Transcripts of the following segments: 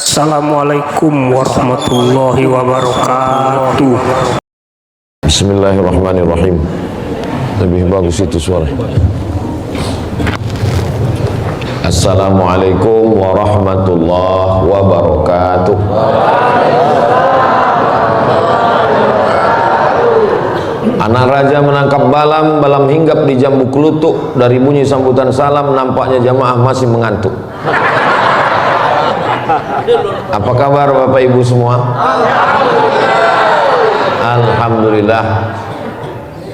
Assalamualaikum warahmatullahi wabarakatuh. Bismillahirrahmanirrahim. Lebih bagus itu suara. Assalamualaikum warahmatullahi wabarakatuh. Anak raja menangkap balam, balam hinggap di jambu kelutuk. Dari bunyi sambutan salam, nampaknya jamaah masih mengantuk. Apa kabar Bapak Ibu semua? Alhamdulillah.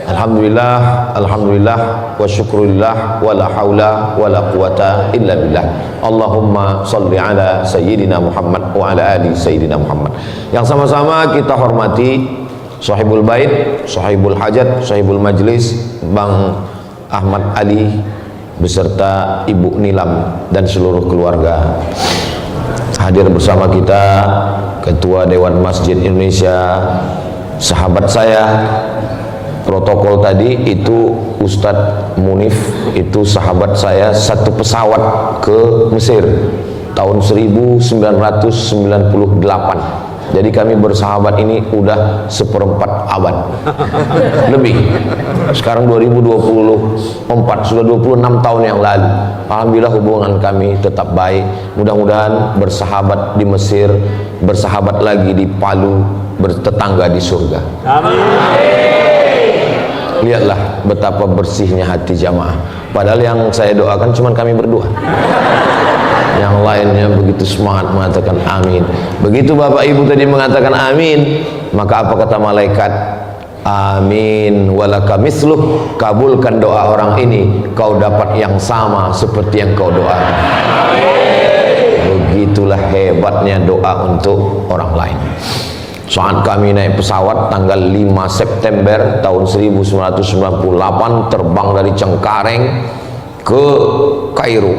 Alhamdulillah, alhamdulillah, wa syukurillah, wa la hawla wa la quwata illa billah. Allahumma salli ala Sayyidina Muhammad wa ala ali Sayyidina Muhammad. Yang sama-sama kita hormati Sahibul Bait, Sahibul Hajat, Sahibul Majlis, Bang Ahmad Ali beserta Ibu Nilam dan seluruh keluarga. Hadir bersama kita Ketua Dewan Masjid Indonesia, sahabat saya protokol tadi itu Ustadz Munif, itu sahabat saya satu pesawat ke Mesir tahun 1998. Jadi kami bersahabat ini udah seperempat abad lebih. Sekarang 2024, sudah 26 tahun yang lalu. Alhamdulillah hubungan kami tetap baik. Mudah-mudahan bersahabat di Mesir, bersahabat lagi di Palu, bertetangga di surga. Amin. Lihatlah betapa bersihnya hati jamaah. Padahal yang saya doakan cuma kami berdua. Yang lainnya begitu semangat mengatakan amin. Begitu Bapak Ibu tadi mengatakan amin, maka apa kata malaikat? Amin walaka misluh, kabulkan doa orang ini, kau dapat yang sama seperti yang kau doakan. Begitulah hebatnya doa untuk orang lain. Saat kami naik pesawat tanggal 5 September tahun 1998 terbang dari Cengkareng ke Kairo.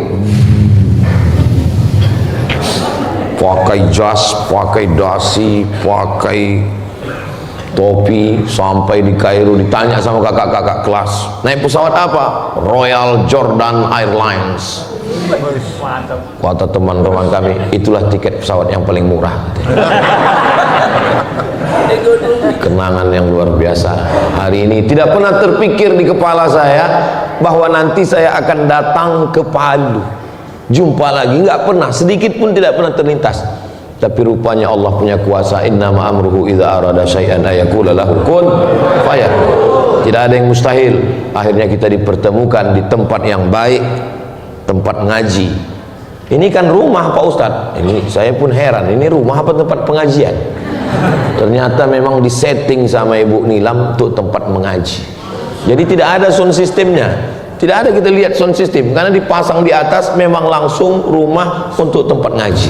Pakai jas, pakai dasi, pakai topi, sampai di Kairo ditanya sama kakak-kakak kelas, naik pesawat apa? Royal Jordan Airlines. Kata teman-teman kami, itulah tiket pesawat yang paling murah. Kenangan yang luar biasa. Hari ini tidak pernah terpikir di kepala saya bahwa nanti saya akan datang ke Palu, jumpa lagi, nggak pernah, sedikit pun tidak pernah terlintas. Tapi rupanya Allah punya kuasa. Innama amruhu idza arada syai'an ayaqula lahu kun fayakun. Tidak ada yang mustahil. Akhirnya kita dipertemukan di tempat yang baik, tempat ngaji. Ini kan rumah Pak Ustadz. Ini saya pun heran, ini rumah apa tempat pengajian? Ternyata memang disetting sama Ibu Nilam untuk tempat mengaji. Jadi tidak ada sound systemnya. Tidak ada kita lihat sound system, karena dipasang di atas memang langsung rumah untuk tempat ngaji.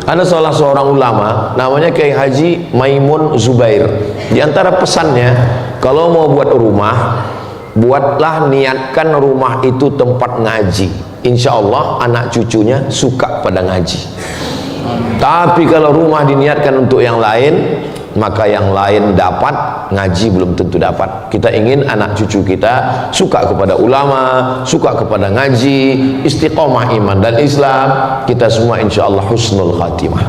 Ada salah seorang ulama namanya Kiai Haji Maimun Zubair. Di antara pesannya, kalau mau buat rumah, buatlah, niatkan rumah itu tempat ngaji. Insya Allah anak cucunya suka pada ngaji. Tapi kalau rumah diniatkan untuk yang lain, maka yang lain dapat, ngaji belum tentu dapat. Kita ingin anak cucu kita suka kepada ulama, suka kepada ngaji, istiqomah iman dan Islam. Kita semua insya Allah husnul khatimah.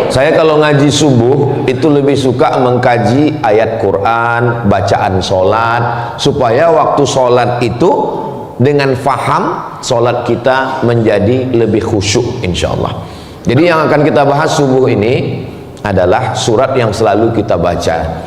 Saya kalau ngaji subuh itu lebih suka mengkaji ayat Quran, bacaan sholat, supaya waktu sholat itu dengan faham sholat kita menjadi lebih khusyuk insya Allah. Jadi yang akan kita bahas subuh ini adalah surat yang selalu kita baca.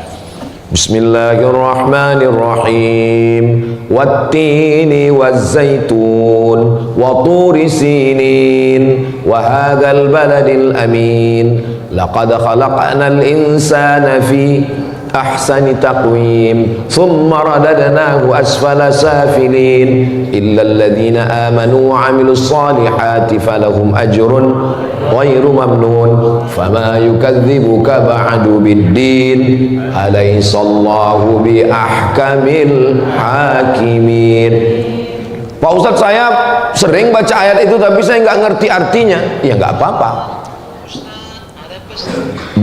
Bismillahirrahmanirrahim. Wattini wazzaitun wa turi sinin wa hadzal baladil amin. Laqad khalaqnal insana fi ahsani taqwim thumma radadnahu asfala safilin illa alladhina amanu wa amilus salihati falahum ajrun ghairu mamnun fama yukadzibuka ba'du biddin alaysallahu bi ahkamil hakimin. Pak Ustadz, saya sering baca ayat itu tapi saya nggak ngerti artinya. Ya nggak apa-apa,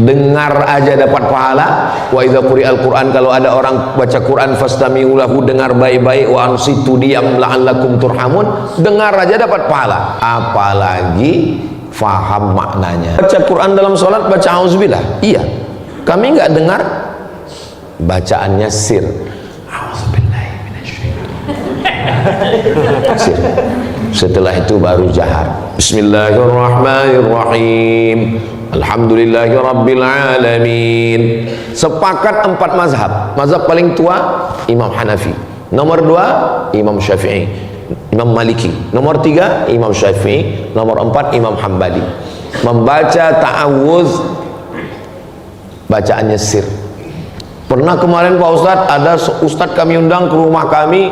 dengar aja dapat pahala. Wa idza quri'al Qur'an, kalau ada orang baca Quran fastami'u lahu, dengar baik-baik, wa ansitu, diam, la'allakum turhamun, dengar aja dapat pahala. Apalagi faham maknanya. Baca Quran dalam sholat, baca auzubillah, iya. Kami nggak dengar bacaannya sir. Sir. Setelah itu baru jahar. Bismillahirrahmanirrahim. Alhamdulillahirabbil alamin. Sepakat 4 mazhab. Mazhab paling tua Imam Hanafi. Nomor 2 Imam Syafi'i, Imam Maliki. Nomor 3 Imam Syafi'i. Nomor 4 Imam Hambali. Membaca ta'awuz bacaannya sir. Pernah kemarin Pak Ustadz, ada Ustadz kami undang ke rumah kami,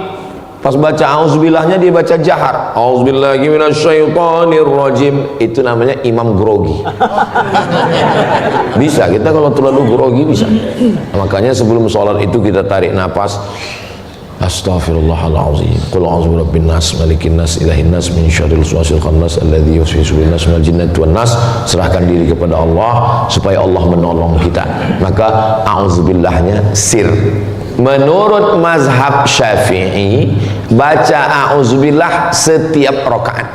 pas baca auzubillahnya dia baca jahar. Auzubillahi minasyaitonirrajim. Itu namanya imam grogi. Bisa, kita kalau terlalu grogi bisa. Makanya sebelum sholat itu kita tarik nafas. Astaghfirullahaladzim. Qul a'udzu birabbin nas, malikin nas, ilahin nas, min syarril waswasil khannas, alladzi yuwaswisu bin nas minal jinnati wan nas. Serahkan diri kepada Allah supaya Allah menolong kita. Maka a'udzubillahnya sir. Menurut mazhab Syafi'i, baca a'udzubillah setiap rakaat.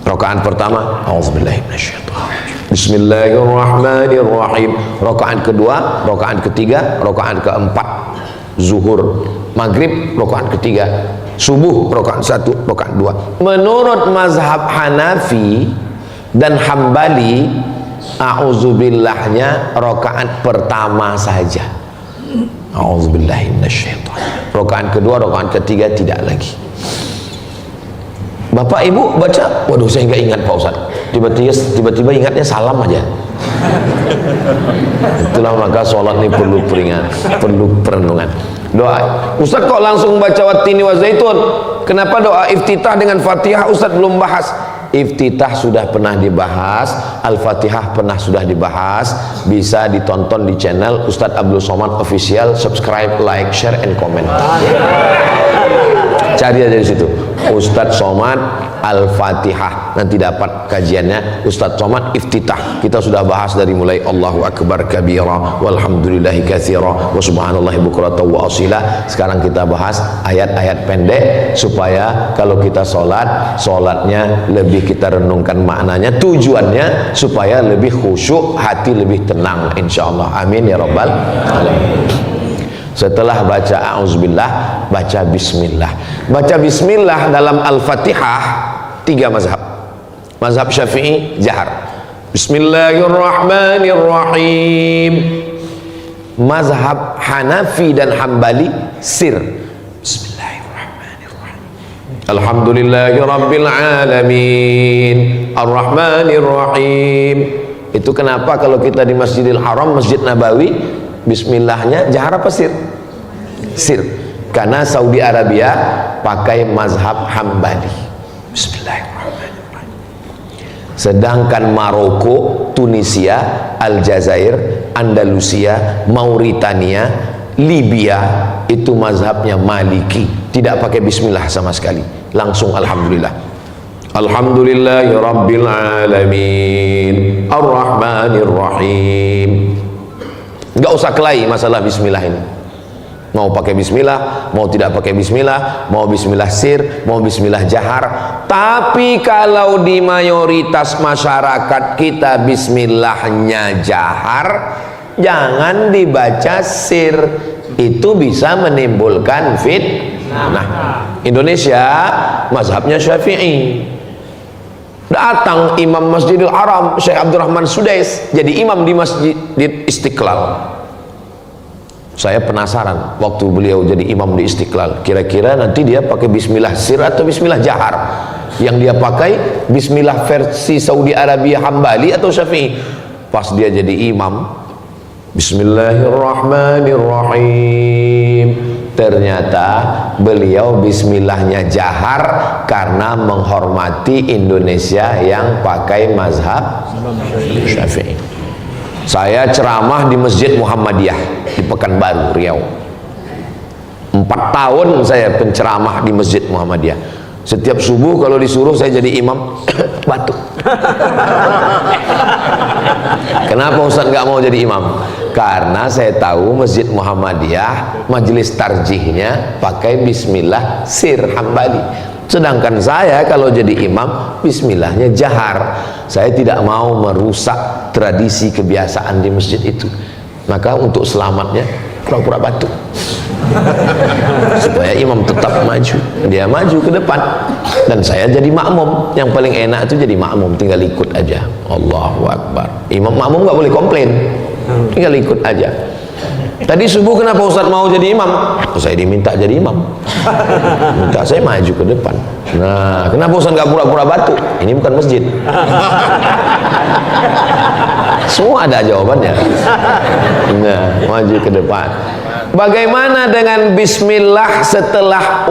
Rakaat pertama, a'udzubillahi minasyaitonirrajim. Bismillahirrahmanirrahim. Rakaat kedua, rakaat ketiga, rakaat keempat. Zuhur, maghrib, rakaat ketiga. Subuh, rakaat 1, rakaat 2. Menurut mazhab Hanafi dan Hambali, a'udzubillahnya rakaat pertama saja. A'udzubillahi minasyaitonir. Rakaat kedua, rakaat ketiga tidak lagi. Bapak Ibu baca, waduh saya nggak ingat Pak Ustadz. Tiba-tiba ingatnya salam aja. Itulah maka sholat ini perlu perenungan. Doa. Ustadz kok langsung baca wattini wa zaitun? Kenapa doa iftitah dengan Fatihah Ustadz belum bahas? Iftitah sudah pernah dibahas, Al-Fatihah pernah sudah dibahas. Bisa ditonton di channel Ustadz Abdul Somad Official. Subscribe, like, share, and comment. Cari aja di situ Ustadz Somad Al-Fatihah, nanti dapat kajiannya. Ustadz Somad Iftitah, kita sudah bahas dari mulai Allahu Akbar kabira walhamdulillahi katsira wa subhanallahi bukratan wa asila. Sekarang kita bahas ayat-ayat pendek supaya kalau kita sholatnya lebih kita renungkan maknanya, tujuannya supaya lebih khusyuk, hati lebih tenang insyaallah. Amin ya rabbal alamin. Setelah baca a'udzubillah, baca bismillah. Baca bismillah dalam Al-Fatihah 3 mazhab. Mazhab Syafi'i jahar. Bismillahirrahmanirrahim. Mazhab Hanafi dan Hambali sir. Bismillahirrahmanirrahim. Alhamdulillahirabbil alamin. Arrahmanirrahim. Itu kenapa kalau kita di Masjidil Haram, Masjid Nabawi, bismillahnya jahar apa sir? Sir. Karena Saudi Arabia pakai mazhab Hambali. Bismillahirrahmanirrahim. Sedangkan Maroko, Tunisia, Aljazair, Andalusia, Mauritania, Libya itu mazhabnya Maliki, tidak pakai bismillah sama sekali, langsung alhamdulillah. Alhamdulillahirabbil alamin. Arrahmanirrahim. Enggak usah kelahi masalah bismillah ini. Mau pakai bismillah, mau tidak pakai bismillah, mau bismillah sir, mau bismillah jahar. Tapi kalau di mayoritas masyarakat kita bismillahnya jahar, jangan dibaca sir. Itu bisa menimbulkan fitnah. Nah, Indonesia mazhabnya Syafi'i. Datang Imam Masjidil Haram Syekh Abdurrahman Sudais jadi imam di Masjid Istiqlal. Saya penasaran waktu beliau jadi imam di Istiqlal, kira-kira nanti dia pakai bismillah sir atau bismillah jahar. Yang dia pakai bismillah versi Saudi Arabia Hambali atau Syafi'i. Pas dia jadi imam, bismillahirrahmanirrahim, ternyata beliau bismillahnya jahar karena menghormati Indonesia yang pakai mazhab Syafi'i. Saya ceramah di Masjid Muhammadiyah di Pekanbaru, Riau. 4 tahun saya penceramah di Masjid Muhammadiyah. Setiap subuh kalau disuruh saya jadi imam batuk. Kenapa Ustaz nggak mau jadi imam? Karena saya tahu Masjid Muhammadiyah majelis tarjihnya pakai bismillah sir Hambali. Sedangkan saya kalau jadi imam, bismillahnya jahar. Saya tidak mau merusak tradisi kebiasaan di masjid itu. Maka untuk selamatnya pura-pura batuk supaya imam tetap maju. Dia maju ke depan dan saya jadi makmum. Yang paling enak itu jadi makmum, tinggal ikut aja. Allahu Akbar. Imam makmum nggak boleh komplain, tinggal ikut aja. Tadi subuh kenapa Ustaz mau jadi imam? Saya diminta jadi imam, minta saya maju ke depan. Nah, kenapa Ustaz nggak pura-pura batuk? Ini bukan masjid. Semua ada jawabannya. Nah, maju ke depan. Bagaimana dengan bismillah setelah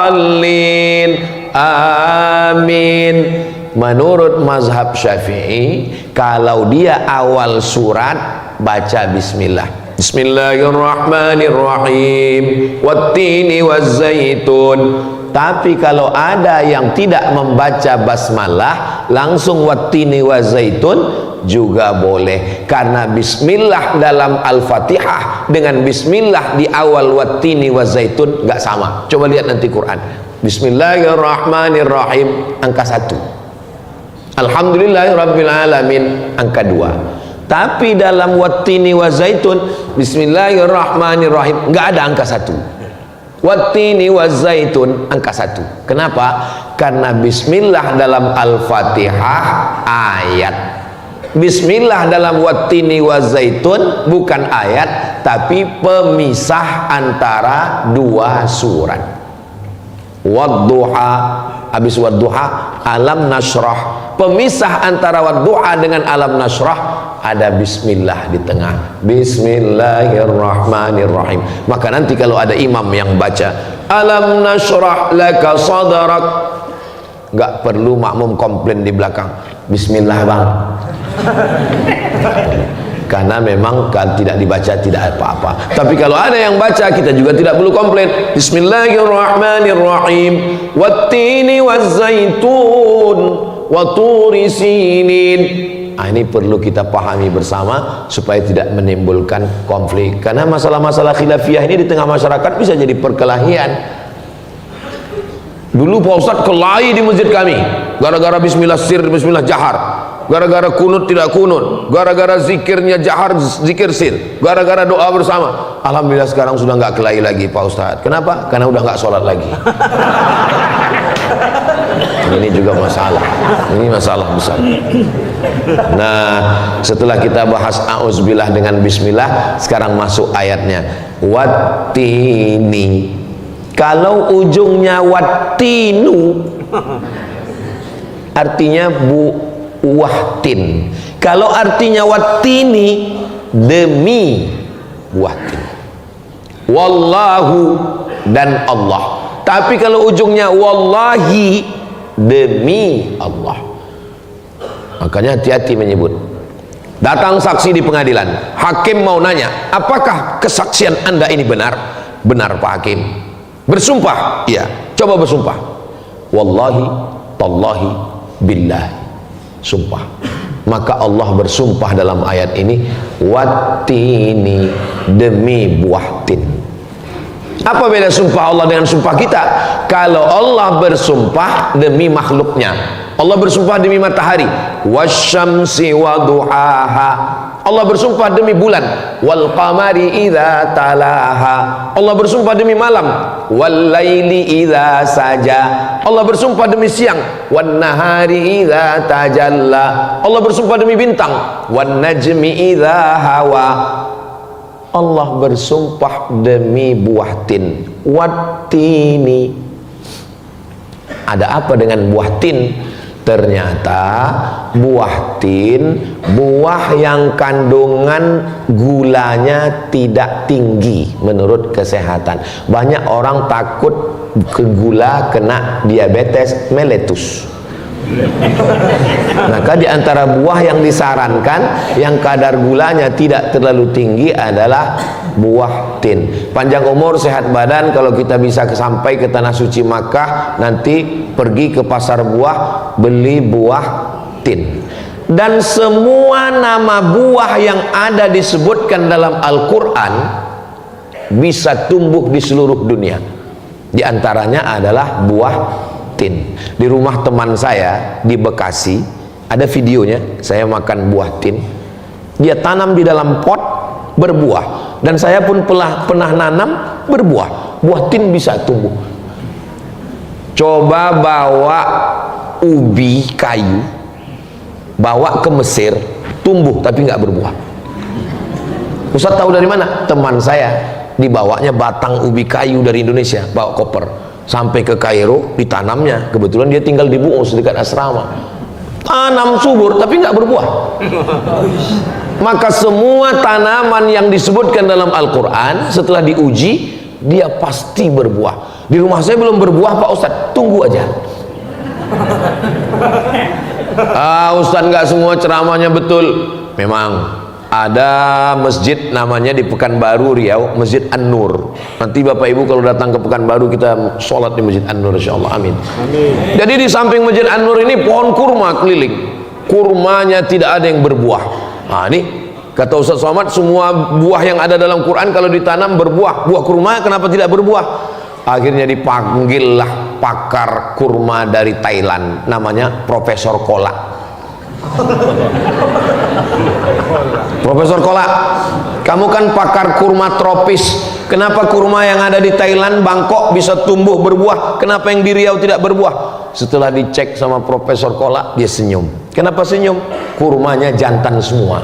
waladhdallin? Amin. Menurut mazhab Syafi'i, kalau dia awal surat baca bismillah. Bismillahirrahmanirrahim. Wattini wazzaitun. Tapi kalau ada yang tidak membaca basmalah, langsung wattini wazzaitun juga boleh. Karena bismillah dalam Al-Fatihah dengan bismillah di awal wattini wazzaitun nggak sama. Coba lihat nanti Quran. Bismillahirrahmanirrahim angka 1. Alhamdulillahirrabbilalamin angka 2. Tapi dalam wattini wazaitun bismillahirrahmanirrahim nggak ada angka 1. Wattini wazaitun angka 1. Kenapa? Karena bismillah dalam Al-Fatihah ayat. Bismillah dalam wattini wazaitun bukan ayat, tapi pemisah antara dua surat. Wadduha, habis wadduha alam nasrah. Pemisah antara wadduha dengan alam nasrah ada bismillah di tengah. Bismillahirrahmanirrahim. Maka nanti kalau ada imam yang baca alam nasrah laka sadrak, nggak perlu makmum komplain di belakang, bismillah bang. Karena memang kalau tidak dibaca tidak apa-apa. Tapi kalau ada yang baca, kita juga tidak perlu komplain. Bismillahirrahmanirrahim. Wattini wazzaitun wa turi sinin. Ini perlu kita pahami bersama supaya tidak menimbulkan konflik. Karena masalah-masalah khilafiyah ini di tengah masyarakat bisa jadi perkelahian. Dulu Pak Ustadz kelahi di masjid kami gara-gara bismillah sir, bismillah jahar. Gara-gara kunut tidak kunut, gara-gara zikirnya jahar, zikir sir, gara-gara doa bersama. Alhamdulillah sekarang sudah nggak kelahi lagi Pak Ustadz. Kenapa? Karena udah nggak sholat lagi. Ini juga masalah. Ini masalah besar. Nah, setelah kita bahas a'udzubillah dengan bismillah, sekarang masuk ayatnya. Wattini. Kalau ujungnya wattinu, artinya buah tin. Kalau artinya wattini, demi buah tin. Wallahu, dan Allah. Tapi kalau ujungnya wallahi, demi Allah. Makanya hati-hati menyebut. Datang saksi di pengadilan, hakim mau nanya, apakah kesaksian anda ini benar? Benar Pak Hakim. Bersumpah? Iya. Coba bersumpah. Wallahi, tallahi, billahi. Sumpah. Maka Allah bersumpah dalam ayat ini, wattini, demi buah tin. Apa beda sumpah Allah dengan sumpah kita? Kalau Allah bersumpah demi makhluknya, Allah bersumpah demi matahari, wasyamsi waduhaha. Allah bersumpah demi bulan, wal qamari idza talaha. Allah bersumpah demi malam, wal laili idza saja. Allah bersumpah demi siang, wan nahari idza tajalla. Allah bersumpah demi bintang, wan najmi idza hawa. Allah bersumpah demi buah tin, wattini. Ada apa dengan buah tin? Ternyata buah tin, buah yang kandungan gulanya tidak tinggi menurut kesehatan. Banyak orang takut ke gula kena diabetes mellitus. Maka di antara buah yang disarankan yang kadar gulanya tidak terlalu tinggi adalah buah tin. Panjang umur, sehat badan. Kalau kita bisa sampai ke tanah suci Makkah, nanti pergi ke pasar buah, beli buah tin. Dan semua nama buah yang ada disebutkan dalam Al-Quran bisa tumbuh di seluruh dunia. Di antaranya adalah buah tin. Di rumah teman saya di Bekasi ada videonya, saya makan buah tin. Dia tanam di dalam pot, berbuah. Dan saya pun pernah nanam, berbuah. Buah tin bisa tumbuh. Coba bawa ubi kayu, bawa ke Mesir, tumbuh tapi nggak berbuah. Ustaz tahu dari mana? Teman saya dibawanya batang ubi kayu dari Indonesia, bawa koper sampai ke Kairo, ditanamnya. Kebetulan dia tinggal di Buus dekat asrama. Tanam subur tapi nggak berbuah. Maka semua tanaman yang disebutkan dalam Al-Quran setelah diuji dia pasti berbuah. Di rumah saya belum berbuah Pak Ustadz, tunggu aja. Ustadz nggak semua ceramahnya betul. Memang ada masjid namanya di Pekanbaru Riau, Masjid An-Nur. Nanti Bapak Ibu kalau datang ke Pekanbaru kita sholat di Masjid An-Nur insyaallah. Amin. Amin. Jadi di samping Masjid An-Nur ini pohon kurma keliling. Kurmanya tidak ada yang berbuah. Nah ini kata Ustaz Somad, semua buah yang ada dalam Quran kalau ditanam berbuah. Buah kurma kenapa tidak berbuah? Akhirnya dipanggillah pakar kurma dari Thailand, namanya Profesor Kolak. Profesor Kolak, kamu kan pakar kurma tropis. Kenapa kurma yang ada di Thailand, Bangkok bisa tumbuh berbuah? Kenapa yang di Riau tidak berbuah? Setelah dicek sama Profesor Kolak, dia senyum. Kenapa senyum? Kurmanya jantan semua.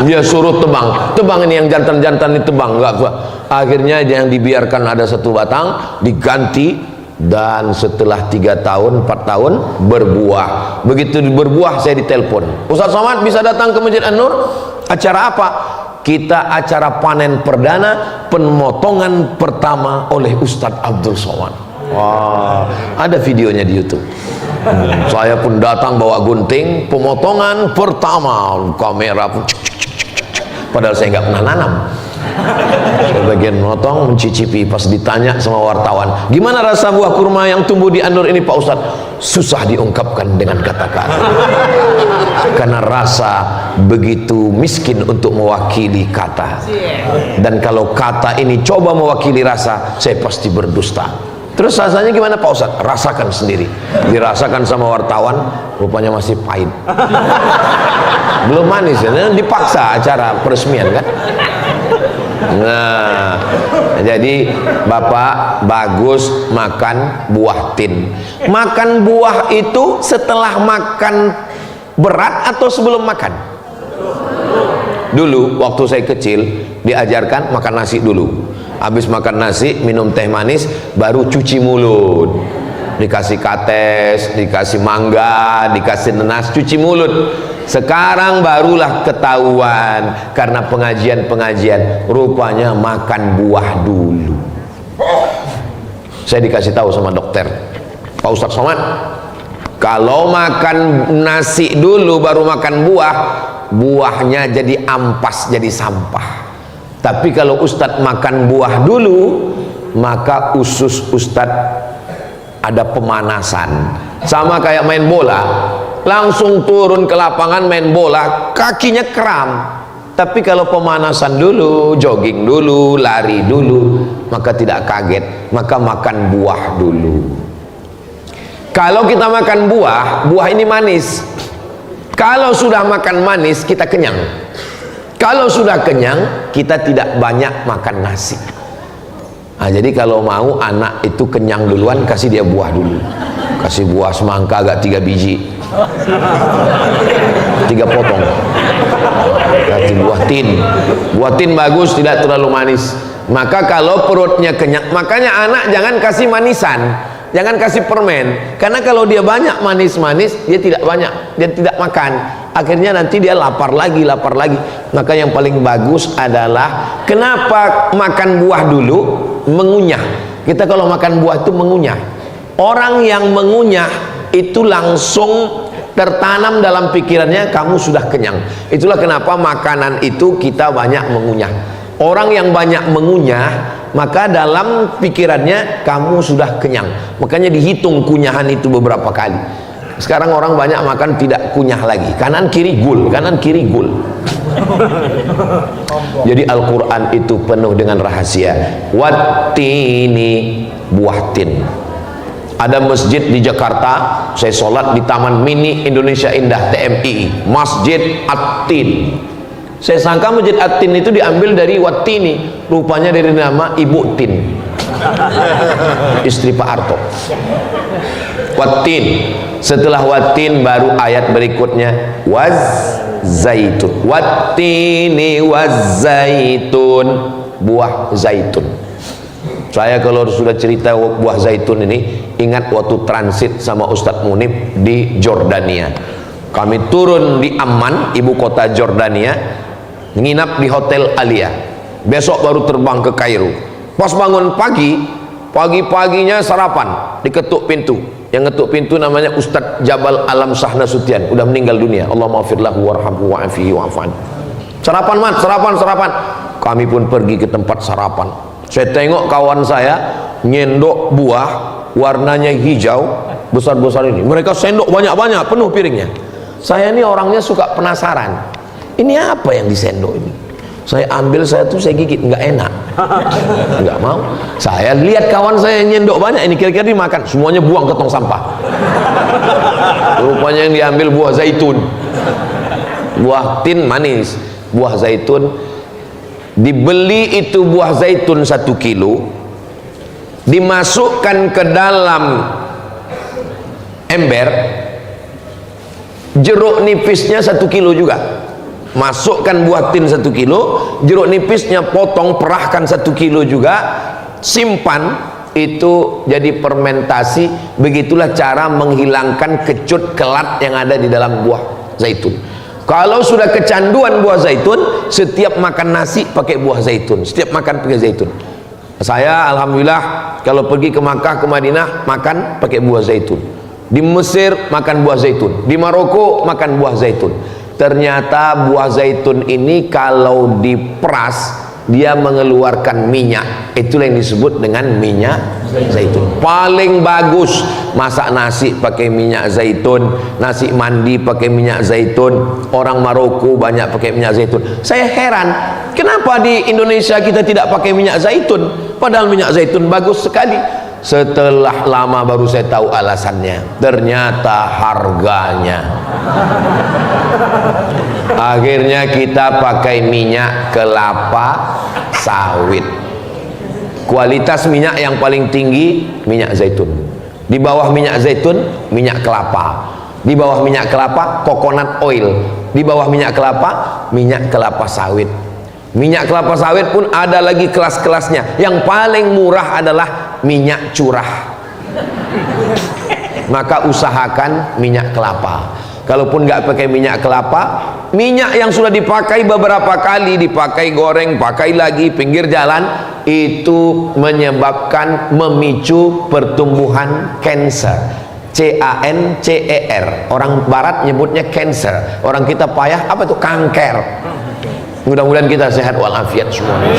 Dia suruh tebang, tebang ini yang jantan-jantan ini tebang, enggak buah. Akhirnya yang dibiarkan ada satu batang, diganti, dan setelah 3 tahun 4 tahun berbuah. Begitu berbuah saya ditelepon, Ustaz Somad bisa datang ke Masjid An-Nur? Acara apa? Kita acara panen perdana, pemotongan pertama oleh Ustadz Abdul Somad. Wah, ada videonya di YouTube. Saya pun datang bawa gunting, pemotongan pertama, kamera pun padahal saya nggak pernah nanam. Saya bagian motong, mencicipi. Pas ditanya sama wartawan, gimana rasa buah kurma yang tumbuh di An-Nur ini Pak Ustadz? Susah diungkapkan dengan kata-kata, karena rasa begitu miskin untuk mewakili kata. Dan kalau kata ini coba mewakili rasa, saya pasti berdusta. Terus rasanya gimana Pak Ustadz? Rasakan sendiri. Dirasakan sama wartawan, rupanya masih pahit. Belum manis ya, dipaksa acara peresmian kan. Nah, jadi Bapak bagus makan buah tin. Makan buah itu setelah makan berat atau sebelum makan? Dulu waktu saya kecil diajarkan makan nasi dulu. Habis makan nasi minum teh manis, baru cuci mulut. Dikasih kates, dikasih mangga, dikasih nenas, cuci mulut. Sekarang barulah ketahuan karena pengajian-pengajian, rupanya makan buah dulu. Saya dikasih tahu sama dokter, Pak Ustadz Somad, kalau makan nasi dulu baru makan buah, buahnya jadi ampas, jadi sampah. Tapi kalau Ustadz makan buah dulu, maka usus Ustadz ada pemanasan. Sama kayak main bola, langsung turun ke lapangan main bola, kakinya kram. Tapi kalau pemanasan dulu, jogging dulu, lari dulu, maka tidak kaget, maka makan buah dulu. Kalau kita makan buah, buah ini manis. Kalau sudah makan manis, kita kenyang. Kalau sudah kenyang, kita tidak banyak makan nasi. Nah, jadi kalau mau anak itu kenyang duluan, kasih dia buah dulu. Kasih buah semangka agak 3 biji, 3 potong. Kasih buah tin. Buah tin bagus, tidak terlalu manis. Maka kalau perutnya kenyang, makanya anak jangan kasih manisan, jangan kasih permen. Karena kalau dia banyak manis-manis, dia tidak banyak, dia tidak makan. Akhirnya nanti dia lapar lagi, lapar lagi. Maka yang paling bagus adalah, kenapa makan buah dulu? Mengunyah. Kita kalau makan buah itu mengunyah. Orang yang mengunyah itu langsung tertanam dalam pikirannya, kamu sudah kenyang. Itulah kenapa makanan itu kita banyak mengunyah. Orang yang banyak mengunyah, maka dalam pikirannya kamu sudah kenyang. Makanya dihitung kunyahan itu beberapa kali. Sekarang orang banyak makan tidak kunyah lagi, kanan kiri gul, kanan kiri gul. Jadi Al-Quran itu penuh dengan rahasia. Wattini, buah tin. Ada masjid di Jakarta, saya sholat di Taman Mini Indonesia Indah TMI, Masjid At-Tin. Saya sangka Masjid At-Tin itu diambil dari Wattini, rupanya dari nama Ibu Tin, istri Pak Harto. Wattin. Setelah wattin baru ayat berikutnya waz zaitun. Wattini waz zaitun, buah zaitun. Saya kalau sudah cerita buah zaitun ini ingat waktu transit sama Ustadz Munib di Jordania. Kami turun di Amman, ibu kota Jordania, nginap di Hotel Alia. Besok baru terbang ke Kairo. Pas bangun pagi-paginya sarapan, diketuk pintu. Yang ngetuk pintu namanya Ustadz Jabal Alam Sahna Sutian, udah meninggal dunia. Allah maafirlahu warhamhu wa'afihi wa'afan. Sarapan mat, sarapan. Kami pun pergi ke tempat sarapan. Saya tengok kawan saya nyendok buah warnanya hijau besar-besar ini. Mereka sendok banyak-banyak, penuh piringnya. Saya ini orangnya suka penasaran. Ini apa yang disendok ini? Saya ambil, saya gigit, nggak enak, nggak mau. Saya lihat kawan saya yang nyendok banyak, ini kira-kira dimakan, semuanya buang ke tong sampah. Rupanya yang diambil buah zaitun. Buah tin manis, buah zaitun. Dibeli itu buah zaitun 1 kilo, dimasukkan ke dalam ember, jeruk nipisnya 1 kilo juga. Masukkan buah tin 1 kilo, jeruk nipisnya potong, perahkan 1 kilo juga, simpan, itu jadi fermentasi. Begitulah cara menghilangkan kecut kelat yang ada di dalam buah zaitun. Kalau sudah kecanduan buah zaitun, setiap makan nasi pakai buah zaitun, setiap makan pakai zaitun. Saya alhamdulillah kalau pergi ke Makkah, ke Madinah, makan pakai buah zaitun. Di Mesir makan buah zaitun, di Maroko makan buah zaitun. Ternyata buah zaitun ini kalau diperas dia mengeluarkan minyak. Itulah yang disebut dengan minyak zaitun. Paling bagus masak nasi pakai minyak zaitun, nasi mandi pakai minyak zaitun. Orang Maroko banyak pakai minyak zaitun. Saya heran, kenapa di Indonesia kita tidak pakai minyak zaitun? Padahal minyak zaitun bagus sekali. Setelah lama baru saya tahu alasannya. Ternyata harganya. Akhirnya kita pakai minyak kelapa sawit. Kualitas minyak yang paling tinggi minyak zaitun. Di bawah minyak zaitun minyak kelapa. Di bawah minyak kelapa coconut oil. Di bawah minyak kelapa sawit. Minyak kelapa sawit pun ada lagi kelas-kelasnya. Yang paling murah adalah minyak curah. Maka usahakan minyak kelapa. Kalaupun nggak pakai minyak kelapa, minyak yang sudah dipakai beberapa kali, dipakai goreng, pakai lagi pinggir jalan, itu menyebabkan, memicu pertumbuhan kanker. CANCER. Orang barat nyebutnya cancer, orang kita payah apa itu kanker. Mudah-mudahan kita sehat walafiat semuanya.